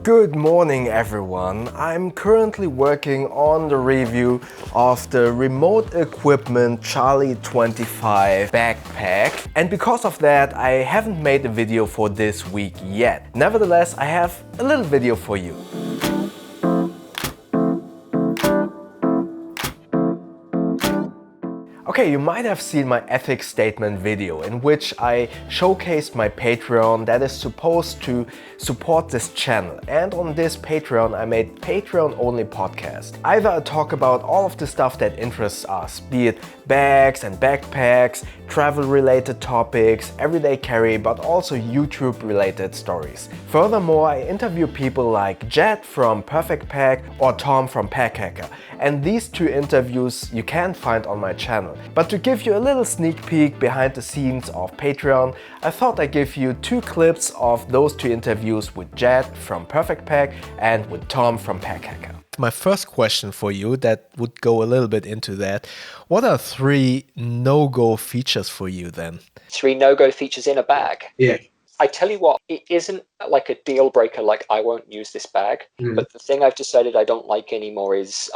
Good morning everyone. I'm currently working on the review of the remote equipment Charlie 25 backpack, and because of that I haven't made a video for this week yet. Nevertheless, I have a little video for you. Okay, you might have seen my ethics statement video in which I showcased my Patreon that is supposed to support this channel, and on this Patreon I made Patreon only podcast. Either I talk about all of the stuff that interests us, be it bags and backpacks, travel related topics, everyday carry, but also YouTube related stories. Furthermore, I interview people like Jed from Perfectpack or Tom from Packhacker, and these two interviews you can find on my channel. But to give you a little sneak peek behind the scenes of Patreon, I thought I'd give you two clips of those two interviews with Jed from Perfectpack and with Tom from Packhacker. My first question for you that would go a little bit into that, what are 3 no-go features for you then? 3 no-go features in a bag? Yeah. I tell you what, it isn't like a deal breaker, like I won't use this bag, but the thing I've decided I don't like anymore is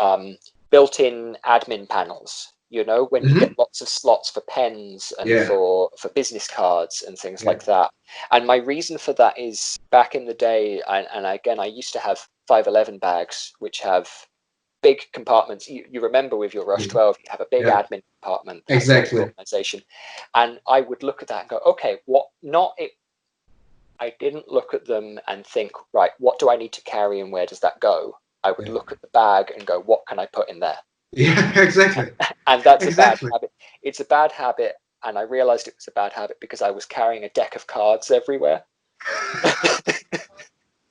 built-in admin panels. You know, when you get lots of slots for pens and for business cards and things like that. And my reason for that is back in the day, and again, I used to have 511 bags, which have big compartments. You remember with your Rush 12, you have a big admin compartment. Exactly. Organization. And I would look at that and go, okay, I didn't look at them and think, right, what do I need to carry and where does that go? I would look at the bag and go, what can I put in there? Yeah, exactly. And that's a bad habit. It's a bad habit, and I realized it was a bad habit because I was carrying a deck of cards everywhere.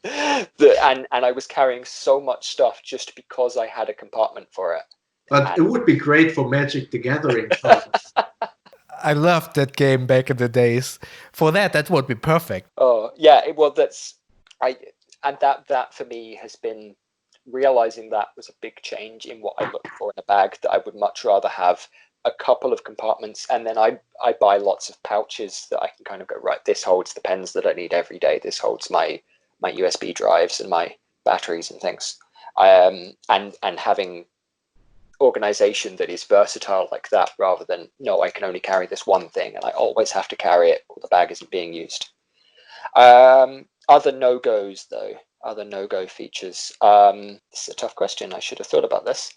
And I was carrying so much stuff just because I had a compartment for it. But it would be great for Magic the Gathering. I loved that game back in the days. For that would be perfect. Oh yeah, that for me has been realizing that was a big change in what I look for in a bag, that I would much rather have a couple of compartments, and then I buy lots of pouches that I can kind of go, right, this holds the pens that I need every day, this holds my USB drives and my batteries and things, and having organization that is versatile like that, rather than no, I can only carry this one thing and I always have to carry it or the bag isn't being used. Other no-goes though, other no-go features. This is a tough question. I should have thought about this.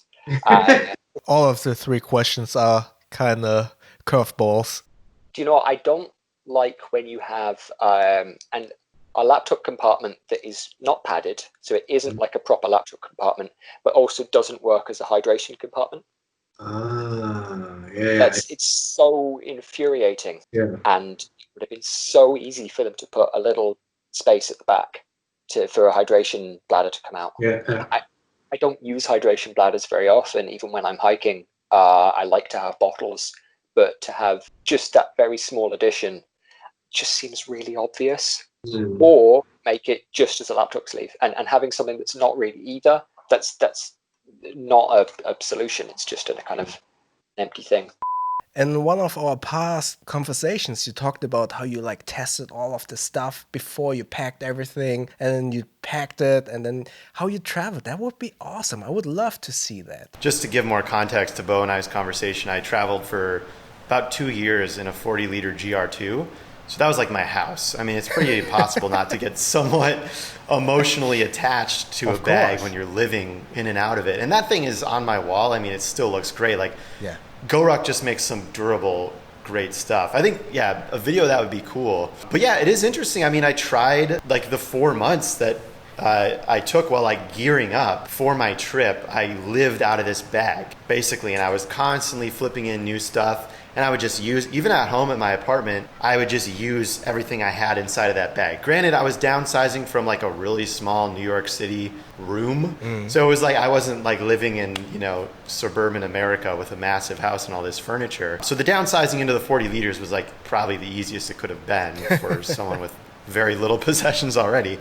All of the 3 questions are kind of curveballs. Do you know what? I don't like when you have a laptop compartment that is not padded, so it isn't like a proper laptop compartment, but also doesn't work as a hydration compartment. It's so infuriating. Yeah. And it would have been so easy for them to put a little space at the back for a hydration bladder to come out. I don't use hydration bladders very often, even when I'm hiking. I like to have bottles, but to have just that very small addition just seems really obvious. Or make it just as a laptop sleeve, and having something that's not really either, that's not a solution. It's just a kind of empty thing. In one of our past conversations, you talked about how you tested all of the stuff before you packed everything, and then you packed it, and then how you traveled. That would be awesome. I would love to see that. Just to give more context to Bo and I's conversation, I traveled for about 2 years in a 40-liter GR2. So that was like my house. I mean, it's pretty impossible not to get somewhat emotionally attached to a bag when you're living in and out of it. And that thing is on my wall. I mean, it still looks great. GoRuck just makes some durable, great stuff. I think, a video of that would be cool. But yeah, it is interesting. I mean, I tried the 4 months that I took while gearing up for my trip. I lived out of this bag, basically, and I was constantly flipping in new stuff. And I would just use, even at home at my apartment, I would just use everything I had inside of that bag. Granted, I was downsizing from a really small New York City room. So it was I wasn't living in, suburban America with a massive house and all this furniture. So the downsizing into the 40 liters was probably the easiest it could have been for someone with very little possessions already.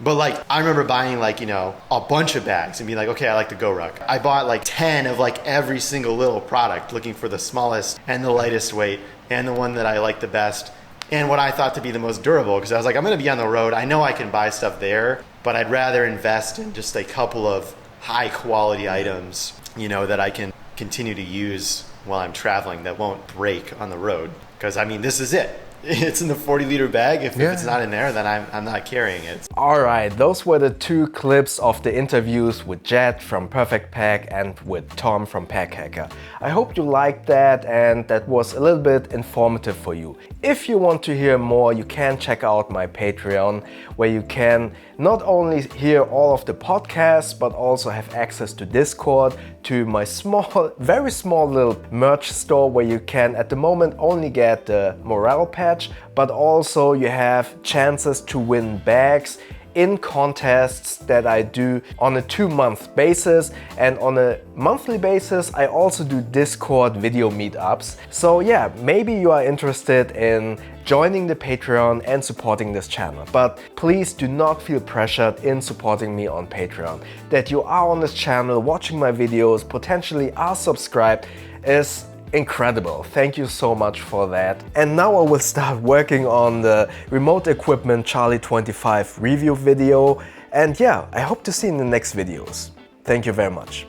But I remember buying a bunch of bags and being okay, I like the GoRuck. I bought 10 of every single little product, looking for the smallest and the lightest weight and the one that I like the best. and what I thought to be the most durable, because I was like, I'm going to be on the road. I know I can buy stuff there, but I'd rather invest in just a couple of high quality items, you know, that I can continue to use while I'm traveling that won't break on the road. Because I mean, this is it. It's in the 40-liter bag. If it's not in there, then I'm not carrying it. Alright, those were the 2 clips of the interviews with Jet from Perfectpack and with Tom from Packhacker. I hope you liked that and that was a little bit informative for you. If you want to hear more, you can check out my Patreon, where you can not only hear all of the podcasts, but also have access to Discord, to my small, very small little merch store where you can at the moment only get the morale patch, but also you have chances to win bags in contests that I do on a 2-month basis, and on a monthly basis I also do Discord video meetups. So yeah, maybe you are interested in joining the Patreon and supporting this channel, but please do not feel pressured in supporting me on Patreon. That you are on this channel watching my videos, potentially are subscribed, is incredible. Thank you so much for that. And now I will start working on the remote equipment Charlie 25 review video. And yeah, I hope to see you in the next videos. Thank you very much.